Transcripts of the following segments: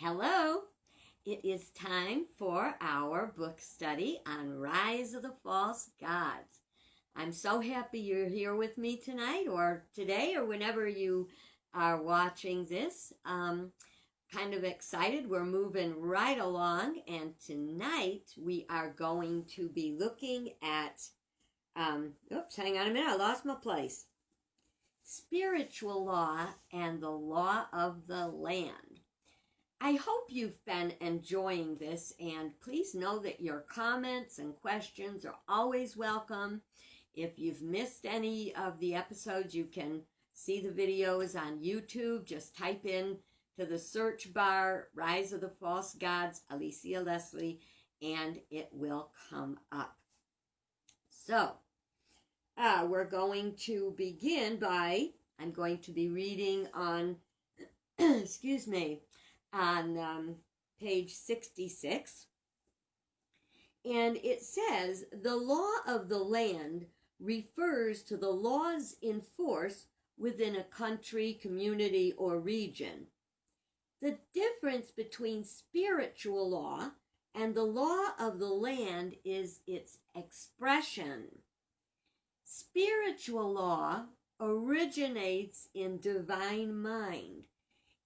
Hello, it is time for our book study on Rise of the False Gods. I'm so happy you're here with me tonight or today or whenever you are watching this. Kind of excited. We're moving right along, and tonight we are going to be looking at, oops, hang on a minute, I lost my place. Spiritual law and the law of the land. I hope you've been enjoying this, and please know that your comments and questions are always welcome. If you've missed any of the episodes, you can see the videos on YouTube. Just type in to the search bar, Rise of the False Gods, Alicia Leslie, and it will come up. So, we're going to begin by, I'm going to be reading on, excuse me, on page 66. And it says, the law of the land refers to the laws in force within a country, community, or region. The difference between spiritual law and the law of the land is its expression. Spiritual law originates in divine mind.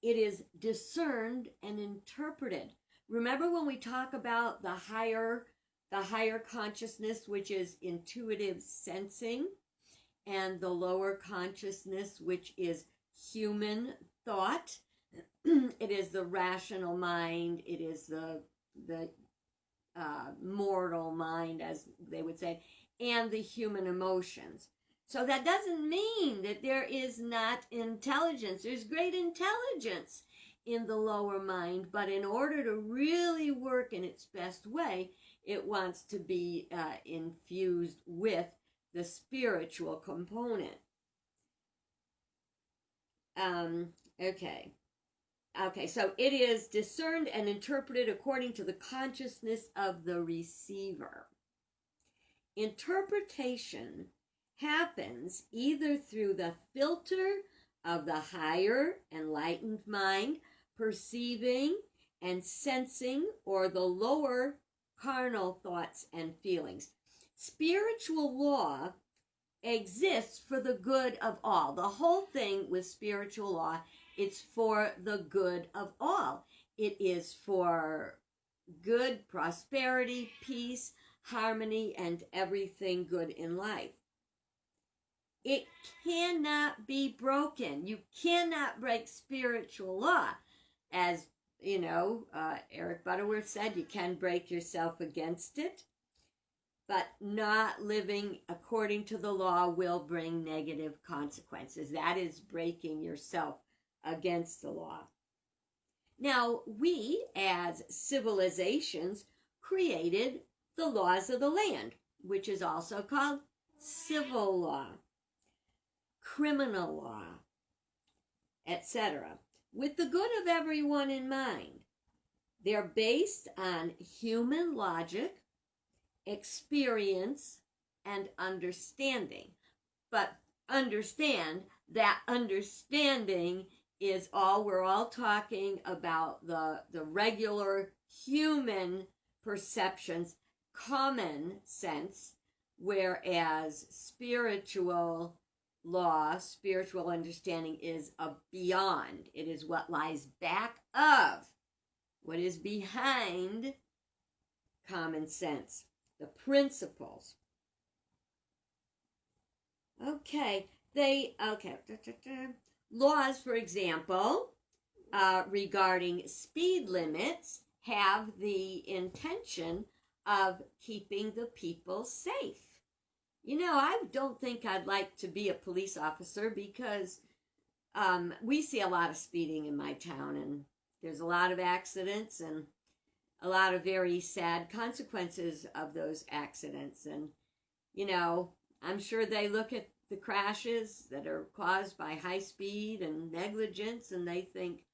It is discerned and interpreted. Remember when we talk about the higher consciousness, which is intuitive sensing, and the lower consciousness, which is human thought. It is the rational mind. It is the mortal mind, as they would say, and the human emotions. So that doesn't mean that there is not intelligence. There's great intelligence in the lower mind, but in order to really work in its best way, it wants to be infused with the spiritual component. Okay, so it is discerned and interpreted according to the consciousness of the receiver. Interpretation happens either through the filter of the higher enlightened mind, perceiving and sensing, or the lower carnal thoughts and feelings. Spiritual law exists for the good of all. The whole thing with spiritual law, it's for the good of all. It is for good, prosperity, peace, harmony, and everything good in life. It cannot be broken. You cannot break spiritual law. As, you know, Eric Butterworth said, you can break yourself against it, but not living according to the law will bring negative consequences. That is breaking yourself against the law. Now, we as civilizations created the laws of the land, which is also called civil law, criminal law, etc., with the good of everyone in mind. They're based on human logic, experience, and understanding. But understand that understanding is all, we're all talking about the regular human perceptions, common sense, whereas spiritual law, spiritual understanding is a beyond. It is what lies back of, what is behind common sense, the principles. Laws, for example, regarding speed limits have the intention of keeping the people safe. You know, I don't think I'd like to be a police officer because we see a lot of speeding in my town, and there's a lot of accidents and a lot of very sad consequences of those accidents. And, you know, I'm sure they look at the crashes that are caused by high speed and negligence, and they think,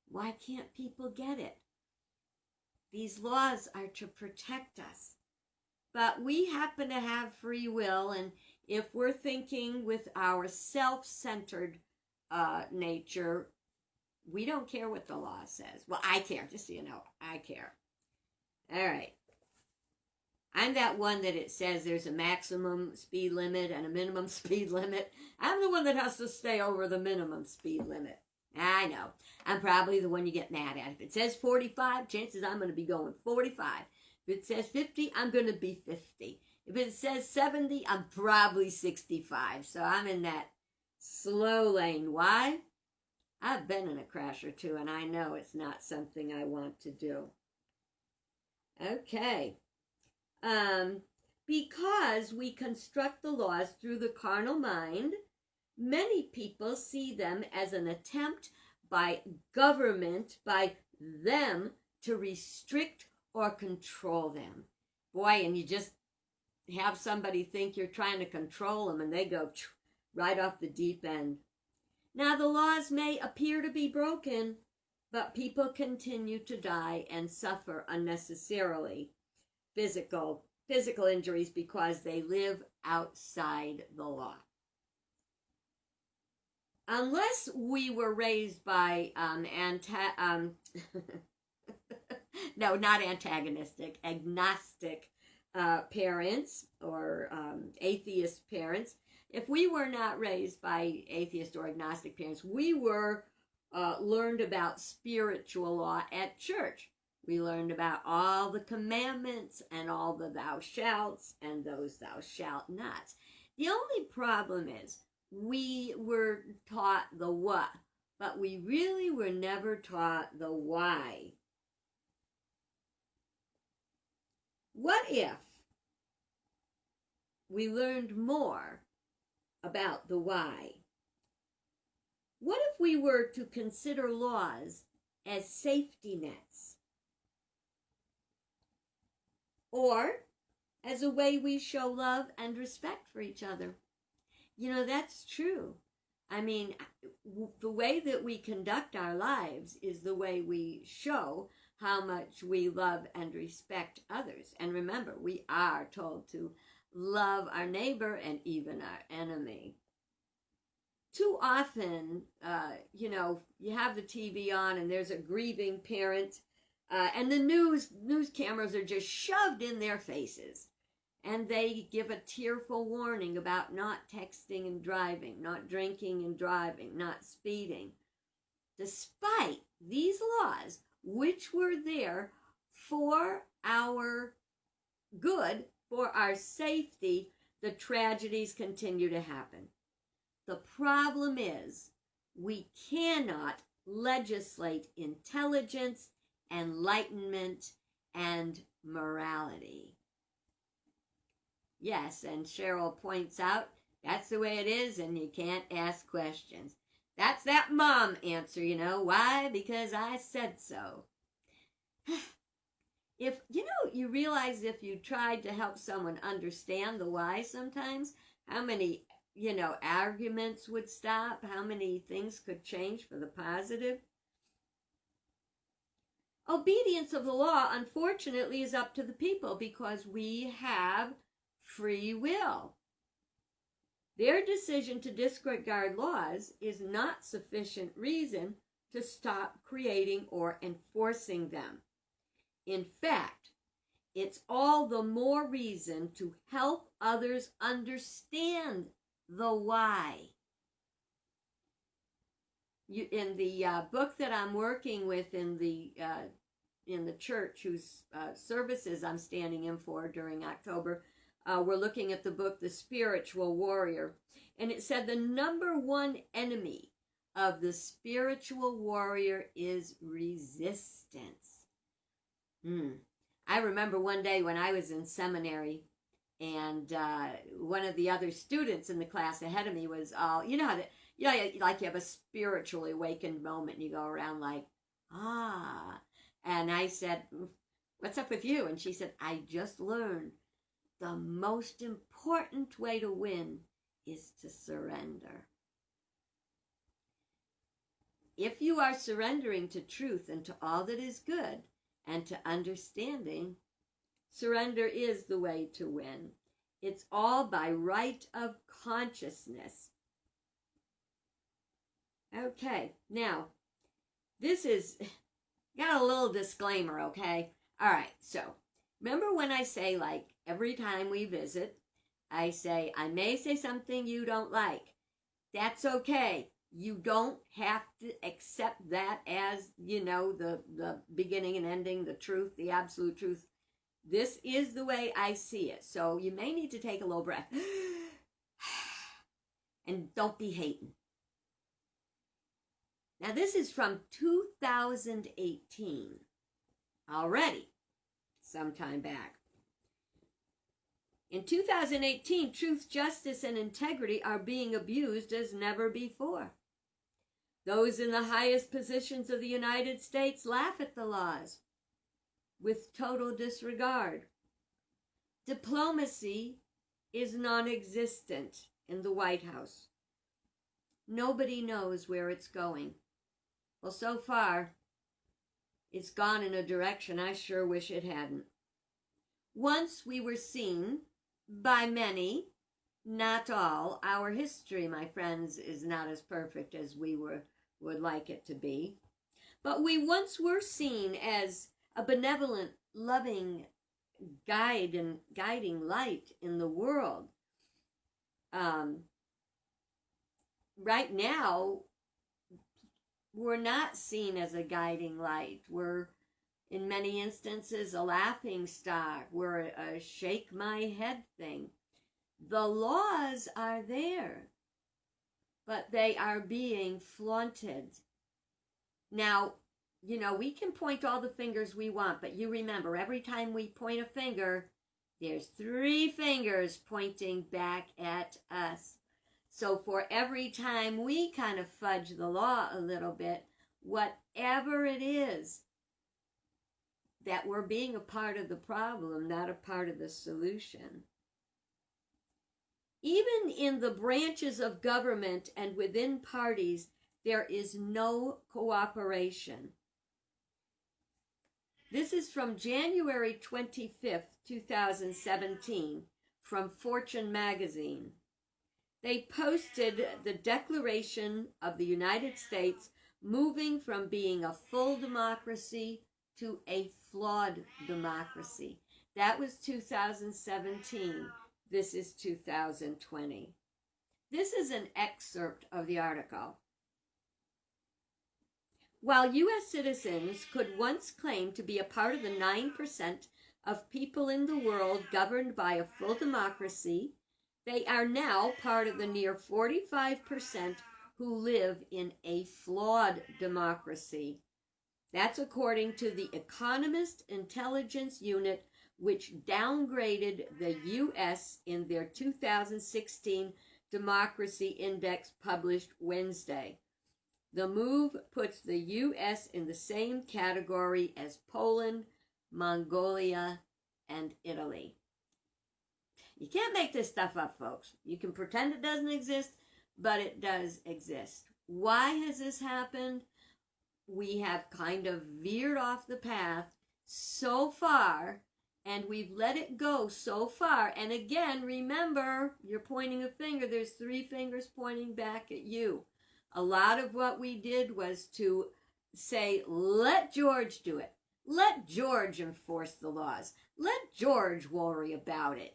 why can't people get it? These laws are to protect us. But we happen to have free will, and if we're thinking with our self-centered nature, We don't care what the law says. Well, I care, just so you know, I care. All right. I'm that one that it says there's a maximum speed limit and a minimum speed limit. I'm the one that has to stay over the minimum speed limit. I know. I'm probably the one you get mad at. If it says 45, chances I'm going to be going 45. If it says 50, I'm going to be 50. If it says 70, I'm probably 65. So I'm in that slow lane. Why? I've been in a crash or two, and I know it's not something I want to do. Okay. Because we construct the laws through the carnal mind, many people see them as an attempt by government, by them, to restrict or control them. Boy, and you just have somebody think you're trying to control them, and they go right off the deep end. Now, the laws may appear to be broken, but people continue to die and suffer unnecessarily physical injuries because they live outside the law. Unless we were raised by no, not antagonistic, agnostic parents or atheist parents. If we were not raised by atheist or agnostic parents, we were learned about spiritual law at church. We learned about all the commandments and all the thou shalts and those thou shalt nots. The only problem is we were taught the what, but we really were never taught the why. What if we learned more about the why? What if we were to consider laws as safety nets? Or as a way we show love and respect for each other? You know, that's true. I mean, the way that we conduct our lives is the way we show how much we love and respect others. And remember, we are told to love our neighbor and even our enemy. Too often, you have the TV on and there's a grieving parent, and the news cameras are just shoved in their faces. And they give a tearful warning about not texting and driving, not drinking and driving, not speeding. Despite these laws, which were there for our good, for our safety, the tragedies continue to happen. The problem is we cannot legislate intelligence, enlightenment, and morality. Yes, and Cheryl points out that's the way it is, and you can't ask questions. That's that mom answer, you know. Why? Because I said so. If, you realize if you tried to help someone understand the why sometimes, how many, arguments would stop, how many things could change for the positive. Obedience of the law, unfortunately, is up to the people because we have free will. Their decision to disregard laws is not sufficient reason to stop creating or enforcing them. In fact, it's all the more reason to help others understand the why. In the book that I'm working with in the church, whose services I'm standing in for during October, we're looking at the book, The Spiritual Warrior. And it said the number one enemy of the spiritual warrior is resistance. I remember one day when I was in seminary, and one of the other students in the class ahead of me was all, like you have a spiritually awakened moment, and you go around like, and I said, what's up with you? And she said, I just learned the most important way to win is to surrender. If you are surrendering to truth and to all that is good and to understanding, surrender is the way to win. It's all by right of consciousness. Okay, now, this is, got a little disclaimer, okay? All right, so remember when I say, like, every time we visit, I say, I may say something you don't like. That's okay. You don't have to accept that as, the beginning and ending, the truth, the absolute truth. This is the way I see it. So you may need to take a little breath. And don't be hating. Now this is from 2018. Already. Sometime back. In 2018, truth, justice, and integrity are being abused as never before. Those in the highest positions of the United States laugh at the laws with total disregard. Diplomacy is non-existent in the White House. Nobody knows where it's going. Well, so far, it's gone in a direction I sure wish it hadn't. Once we were seen by many, not all. Our history, my friends, is not as perfect as we would like it to be. But we once were seen as a benevolent, loving guide and guiding light in the world. Right now, we're not seen as a guiding light. We're, in many instances, a laughing stock. We're a shake my head thing. The laws are there, but they are being flaunted. Now, we can point all the fingers we want, but you remember, every time we point a finger, there's 3 fingers pointing back at us. So for every time we kind of fudge the law a little bit, whatever it is, that we're being a part of the problem, not a part of the solution. Even in the branches of government and within parties, there is no cooperation. This is from January 25th, 2017, from Fortune magazine. They posted the Declaration of the United States moving from being a full democracy to a flawed democracy. That was 2017. This is 2020. This is an excerpt of the article. While U.S. citizens could once claim to be a part of the 9% of people in the world governed by a full democracy, they are now part of the near 45% who live in a flawed democracy. That's according to the Economist Intelligence Unit, which downgraded the U.S. in their 2016 Democracy Index published Wednesday. The move puts the U.S. in the same category as Poland, Mongolia, and Italy. You can't make this stuff up, folks. You can pretend it doesn't exist, but it does exist. Why has this happened? We have kind of veered off the path so far, and we've let it go so far. And again, remember, you're pointing a finger. There's 3 fingers pointing back at you. A lot of what we did was to say, let George do it. Let George enforce the laws. Let George worry about it.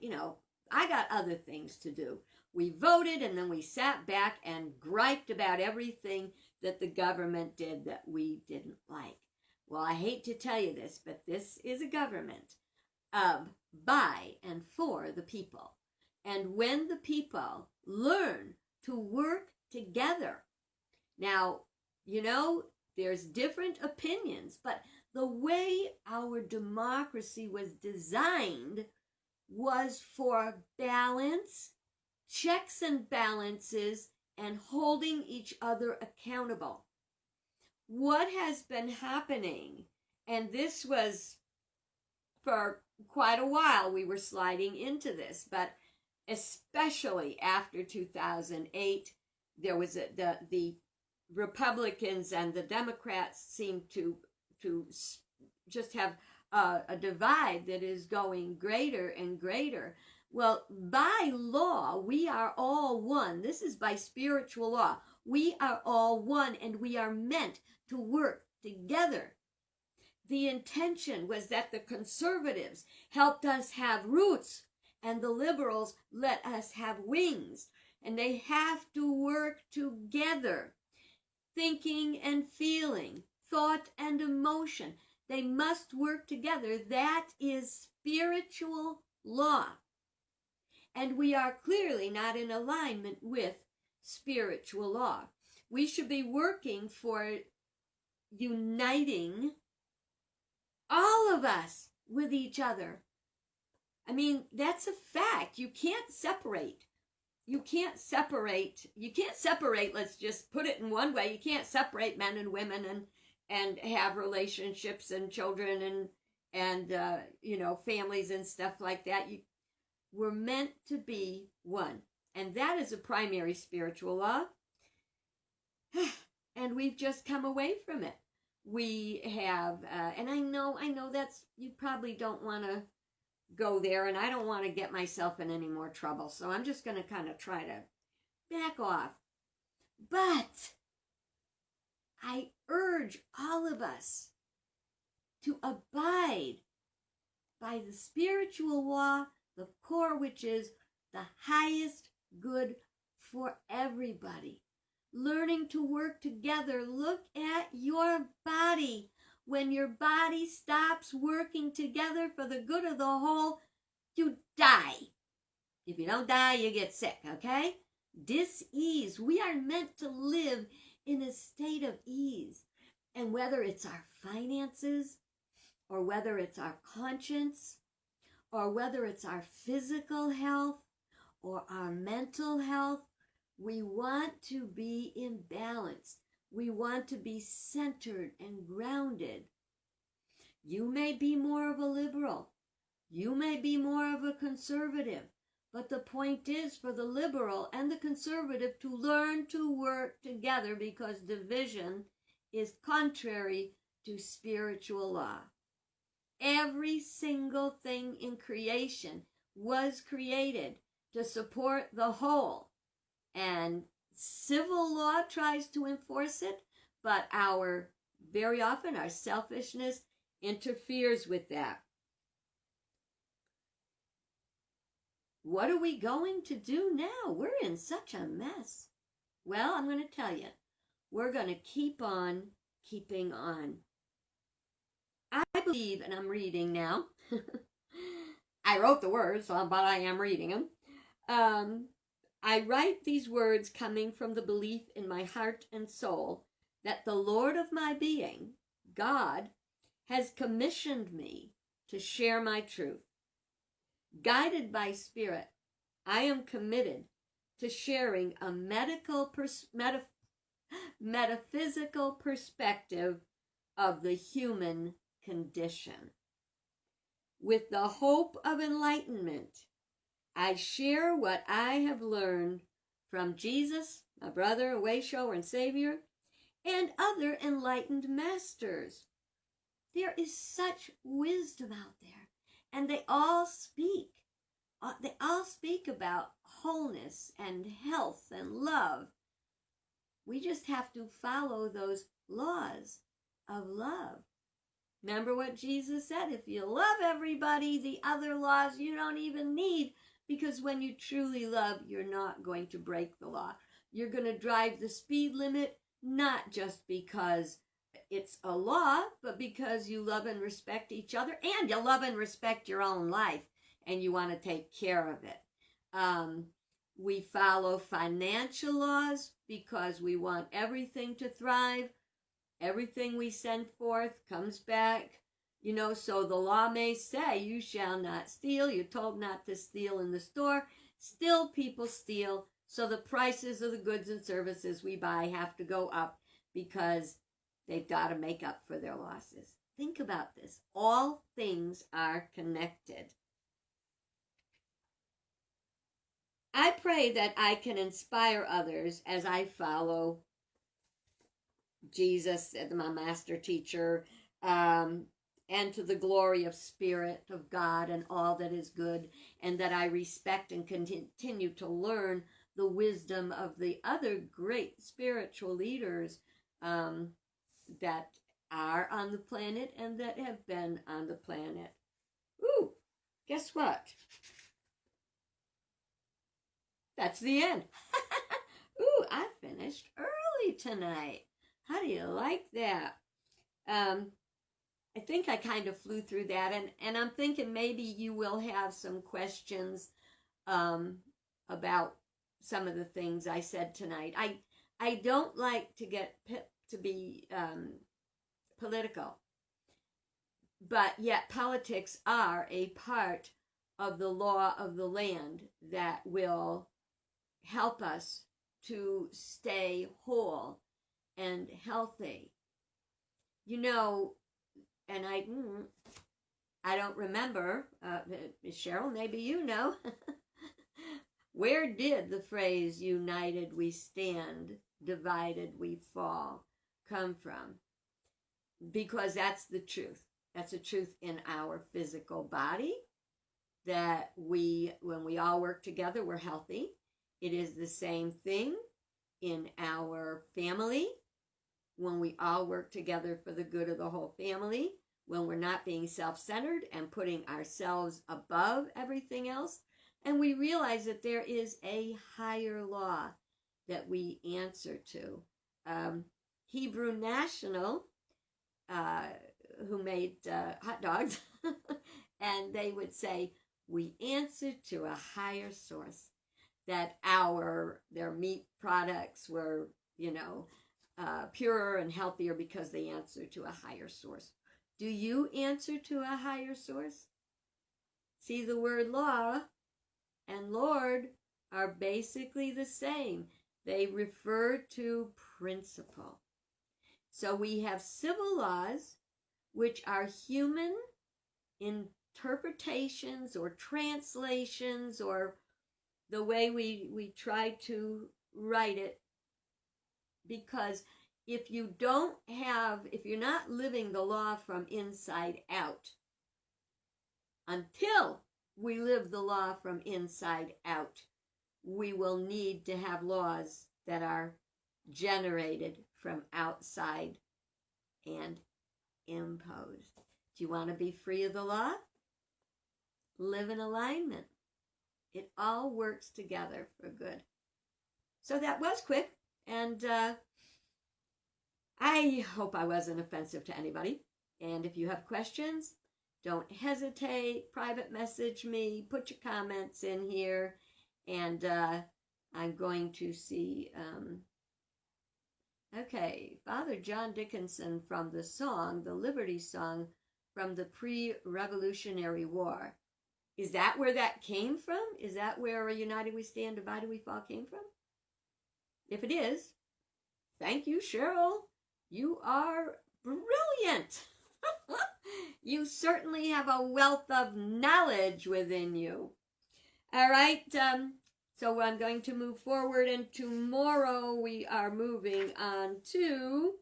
I got other things to do. We voted, and then we sat back and griped about everything that the government did that we didn't like. Well, I hate to tell you this, but this is a government of, by, and for the people. And when the people learn to work together, now, there's different opinions, but the way our democracy was designed was for balance, checks and balances, and holding each other accountable. What has been happening, and this was for quite a while we were sliding into this, but especially after 2008, there was the Republicans and the Democrats seem to just have a divide that is going greater and greater. Well, by law, we are all one. This is by spiritual law. We are all one, and we are meant to work together. The intention was that the conservatives helped us have roots and the liberals let us have wings. And they have to work together. Thinking and feeling, thought and emotion, they must work together. That is spiritual law. And we are clearly not in alignment with spiritual law. We should be working for uniting all of us with each other. I mean, that's a fact. You can't separate. Let's just put it in one way. You can't separate men and women and have relationships and children and families and stuff like that. We're meant to be one. And that is a primary spiritual law. And we've just come away from it. We have, and I know that's, you probably don't want to go there, and I don't want to get myself in any more trouble. So I'm just going to kind of try to back off. But I urge all of us to abide by the spiritual law, the core, which is the highest good for everybody. Learning to work together. Look at your body. When your body stops working together for the good of the whole, you die. If you don't die, you get sick, okay? Dis-ease. We are meant to live in a state of ease. And whether it's our finances, or whether it's our conscience, or whether it's our physical health, or our mental health, we want to be in balance. We want to be centered and grounded. You may be more of a liberal. You may be more of a conservative. But the point is for the liberal and the conservative to learn to work together, because division is contrary to spiritual law. Every single thing in creation was created to support the whole. And civil law tries to enforce it, but very often our selfishness interferes with that. What are we going to do now? We're in such a mess. Well, I'm going to tell you, we're going to keep on keeping on. I believe, and I'm reading now. I wrote the words, but I am reading them. I write these words coming from the belief in my heart and soul that the Lord of my being, God, has commissioned me to share my truth. Guided by Spirit, I am committed to sharing a metaphysical perspective of the human condition. With the hope of enlightenment, I share what I have learned from Jesus, my brother, way shower, and Savior, and other enlightened masters. There is such wisdom out there, and they all speak. They all speak about wholeness and health and love. We just have to follow those laws of love. Remember what Jesus said, if you love everybody, the other laws you don't even need. Because when you truly love, you're not going to break the law. You're going to drive the speed limit, not just because it's a law, but because you love and respect each other, and you love and respect your own life, and you want to take care of it. We follow financial laws because we want everything to thrive. Everything we send forth comes back. So the law may say, you shall not steal. You're told not to steal in the store. Still, people steal. So the prices of the goods and services we buy have to go up because they've got to make up for their losses. Think about this. All things are connected. I pray that I can inspire others as I follow Jesus, my master teacher, and to the glory of Spirit of God and all that is good, and that I respect and continue to learn the wisdom of the other great spiritual leaders that are on the planet and that have been on the planet. Ooh, guess what? That's the end. Ooh, I finished early tonight. How do you like that? I think I kind of flew through that, and I'm thinking maybe you will have some questions about some of the things I said tonight. I don't like to get to be political, but yet politics are a part of the law of the land that will help us to stay whole and healthy. You know, and I don't remember, Cheryl, maybe you know, where did the phrase united we stand, divided we fall come from? Because that's the truth. That's the truth in our physical body, that when we all work together, we're healthy. It is the same thing in our family, when we all work together for the good of the whole family, when we're not being self-centered and putting ourselves above everything else. And we realize that there is a higher law that we answer to. Hebrew National, who made hot dogs, and they would say, we answer to a higher source, that their meat products were, purer and healthier because they answer to a higher source. Do you answer to a higher source? See, the word law and Lord are basically the same. They refer to principle. So we have civil laws, which are human interpretations or translations, or the way we try to write it. Because if you're not living the law from inside out, until we live the law from inside out, we will need to have laws that are generated from outside and imposed. Do you want to be free of the law? Live in alignment. It all works together for good. So that was quick, and I hope I wasn't offensive to anybody. And if you have questions, don't hesitate. Private message me. Put your comments in here. And I'm going to see... okay, Father John Dickinson from the Liberty Song from the pre-Revolutionary War. Is that where that came from? Is that where United We Stand, Divided We Fall came from? If it is, thank you, Cheryl. You are brilliant. You certainly have a wealth of knowledge within you. All right, so I'm going to move forward, and tomorrow we are moving on to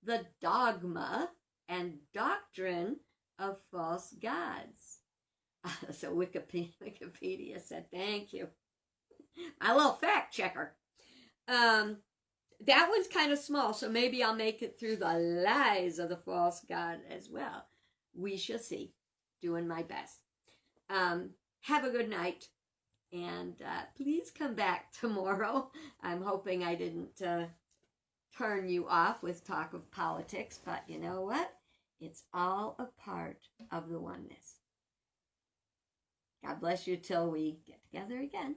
the dogma and doctrine of false gods. So Wikipedia said, thank you. My little fact checker. That one's kind of small, so maybe I'll make it through the lies of the false god as well. We shall see. Doing my best. Have a good night, and please come back tomorrow. I'm hoping I didn't turn you off with talk of politics, but you know what? It's all a part of the oneness. God bless you till we get together again.